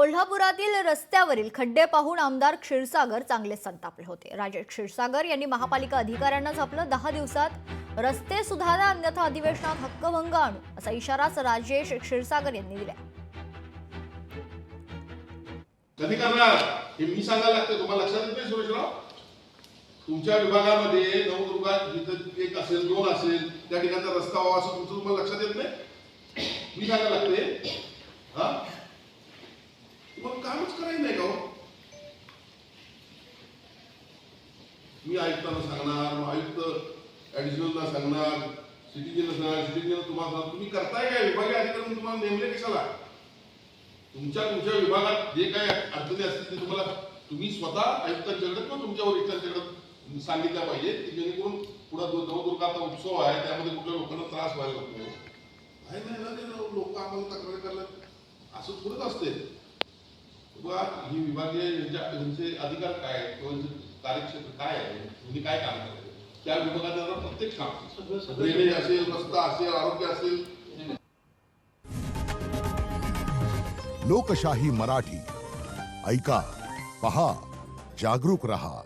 कोल्हापुरातील रस्त्यावरील खड्डे पाहून आमदार क्षीरसागर चांगले संतापले होते। राजेश क्षीरसागर यांनी महापालिका अधिकाऱ्यांना आपलं 10 दिवसात रस्ते सुधारा अन्यथा अधिवेशनात हक्कभंग आणू असा इशाराच राजेश क्षीरसागर यांनी दिला। कधी करणार हे मी सांगायला लागते, तुम्हाला लक्षात येत नाही सुरेशराव? तुमच्या विभागामध्ये नवदुर्गात जिथं एक असेल 2 असेल त्या ठिकाणचा रस्ता व्हावा असं तुमचं तुम्हाला लक्षात येत नाही? मी सांगायला लागते हा मग कामच करायचं नाही का हो? मी आयुक्तांना सांगणार, मग आयुक्त ऍडिशनलला सांगणार, सिटीजनला सांगणार, सिटीजन तुम्हाला सांगणार, तुम्ही करताय काय? विभागीय अधिकारी तुम्हाला नेमले कशाला? तुमच्या विभागात जे काय अडचणी असतील ते तुम्ही स्वतः आयुक्तांच्याकडे किंवा तुमच्या वरिष्ठांच्याकडे सांगितल्या पाहिजे, की जेणेकरून पुढे नवदुर्गाचा उत्सव आहे त्यामध्ये कुठल्या लोकांना त्रास व्हायला नको आहे नाही ना. ते लोक आम्हाला तक्रार करतात असं थोडंच असते. ही विभागीय यांचे अधिकार काय आहेत किंवा कार्यक्षेत्र काय आहे, म्हणजे काय काम करायचं त्या विभागात प्रत्येक काम, ड्रेनेज असेल, रस्ता असेल, आरोग्य असेल. लोकशाही मराठी ऐका, पहा, जागरूक रहा.